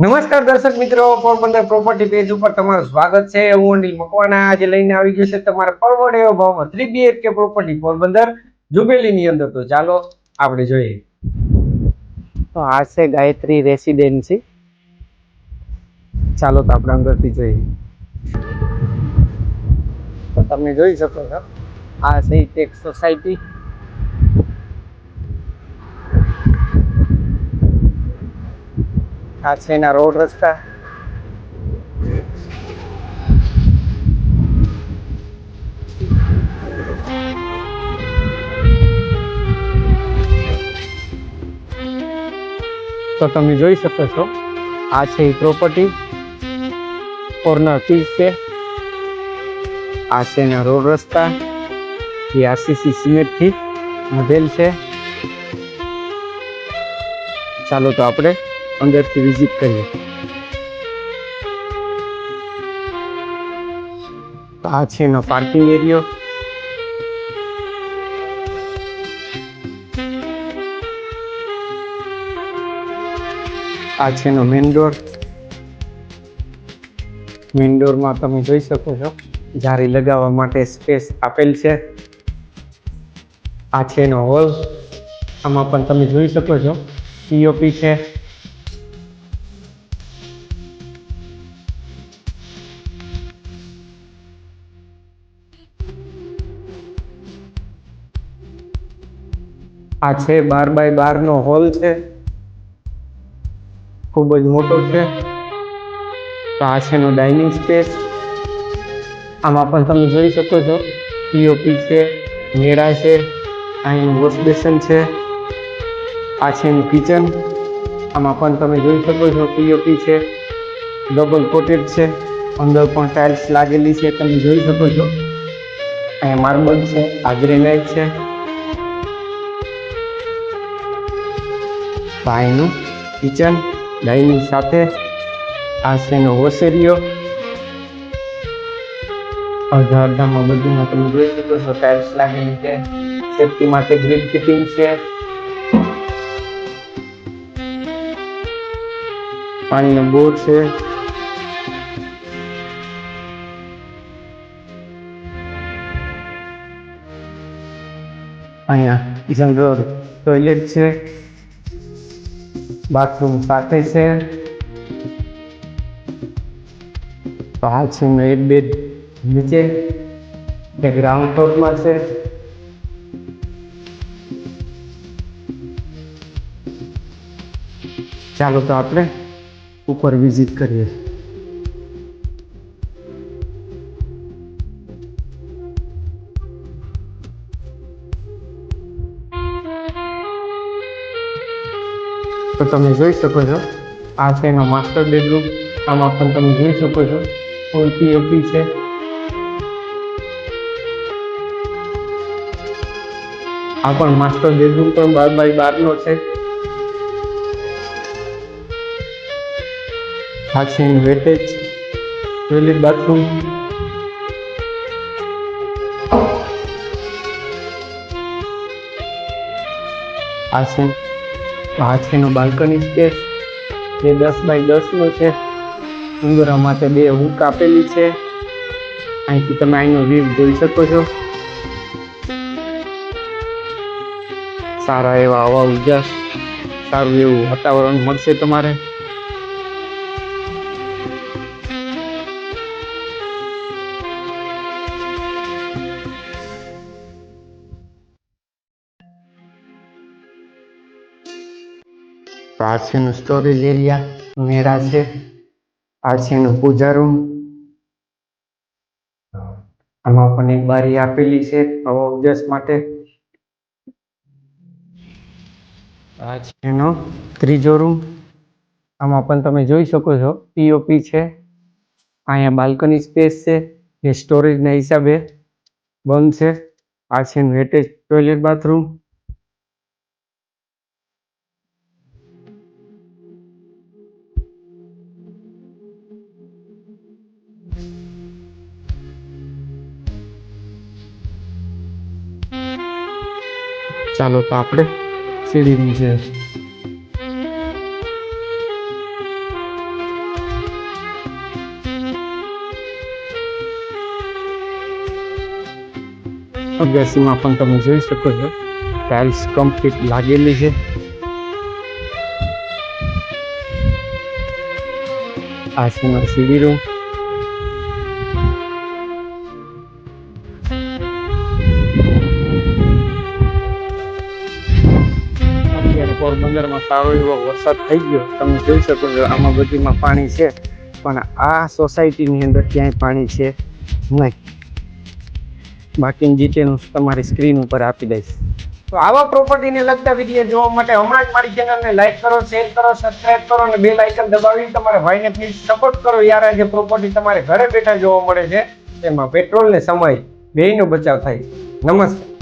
નમસ્કાર દર્શક મિત્રો, પોરબંદર પ્રોપર્ટી પેજ ઉપર તમારું સ્વાગત છે. હું અનિલ મકવાણા આજે લઈને આવી ગયો છે તમારા પરવડે એવો ભાવમાં 3 BHK પ્રોપર્ટી પોરબંદર જુબેલીની અંદર. તો ચાલો આપણે જોઈએ. તો આ છે ગાયત્રી રેસિડેન્સી. ચાલો તો આપણે અંદરથી જોઈએ. તો તમે જોઈ શકો છો આ છે ટેક્સ સોસાયટી. આ છે એના રોડ રસ્તા. તો તમે જોઈ શકો છો આ છે પ્રોપર્ટી કોર્નર પીસ છે. આ છે એના રોડ રસ્તા જે આરસીસી સિમેન્ટથી મોડેલ છે. ચાલો તો આપણે અંદરથી વિઝિટ કરીએ. આ છે એનો પાર્કિંગ એરિયો. આ છે એનો મેઇન ડોર. મેઇન ડોરમાં તમે જોઈ શકો છો જારી લગાવવા માટે સ્પેસ આપેલ છે. આ છે એનો હોલ. આમાં પણ તમે જોઈ શકો છો પીઓપી છે. આ છે 12x12 નો હોલ છે, ખૂબ જ મોટો છે. તો આ છે એનો ડાઇનિંગ સ્પેસ. આમાં પણ તમે જોઈ શકો છો પીઓપી છે, મેળા છે, અહીં વોશ બેસન છે. આ છે એનું કિચન. આમાં પણ તમે જોઈ શકો છો પીઓપી છે, ડબલ કોટેડ છે, અંદર પણ ટાઇલ્સ લાગેલી છે. તમે જોઈ શકો છો અહીંયા માર્બલ છે, આ ગ્રેનાઇટ છે. અહીંનું કિચન ડાઇનિંગ સાથે. આ છે એનો વોશ એરિયો. અડધામાં બધુંમાં તમે જોઈ શકો છો ટાઇલ્સ લાગેલી છે. સેફટી માટે ગ્રીલ ફિટિંગ છે. પાણીનો બોર છે. અહીંયા જનરલ ટોયલેટ છે, બાથરૂમ સાથે છે. તો આ છે એક બેડ નીચે તે ગ્રાઉન્ડ ફ્લોરમાં છે. ચાલો તો આપણે ઉપર વિઝિટ કરીએ. તો તમે જોઈ શકો છો આ છે એનો માસ્ટર બેડરૂમ. આમાં પણ તમે જોઈ શકો છો ફૂલ પીઓપી છે. આ પણ માસ્ટર બેડરૂમ પણ 12x12 નો છે. આ છે એનું વેટેજ ટોયલેટ બાથરૂમ. આ છે એનો બાલ્કની સ્પેસ જે 10x10 નો છે. ઉંદરા માટે 2 હૂક આપેલી છે. અહીંથી તમે અહીંનો વ્યૂ જોઈ શકો છો. સારા એવા હવા ઉજાસ, સારું એવું વાતાવરણ મળશે તમારે. આ છે એનું સ્ટોરેજ એરિયા, મેળા છે. આ છે એનું પૂજા રૂમ. આમાં પણ એક બારી આપેલી છે હવા ઉજાસ માટે. આ છે એનો ત્રીજો રૂમ. આમાં પણ તમે જોઈ શકો છો પીઓપી છે. અહીંયા બાલ્કની સ્પેસ છે જે સ્ટોરેજના હિસાબે બંધ છે. આ છે એનું એટેચ ટોયલેટ બાથરૂમ. ચાલો તો આપણે સીડી નીચે. અગાસીમાં પણ તમે જોઈ શકો છો ટાઇલ્સ કમ્પ્લીટ લાગેલી છે. આ છે એનો સીડી રૂમ. અત્યારે પોરબંદરમાં સારો એવો વરસાદ થઈ ગયો, તમે જોઈ શકો છો આમાં બધીમાં પાણી છે, પણ આ સોસાયટીની અંદર ક્યાંય પાણી છે નહીં. બાકીની ડિટેલ તમારી સ્ક્રીન ઉપર આપી દઈશ. તો આવા પ્રોપર્ટીને લગતા વિડીયો જોવા માટે હમણાં જ મારી ચેનલને લાઈક કરો, શેર કરો, સબસ્ક્રાઇબ કરો અને બેલ આઇકન દબાવી તમારા ભાઈને પ્લીઝ સપોર્ટ કરો. યાર, આ જે પ્રોપર્ટી તમારે ઘરે બેઠા જોવા મળે છે તેમાં પેટ્રોલ ને સમય બેયનો બચાવ થાય. નમસ્તે.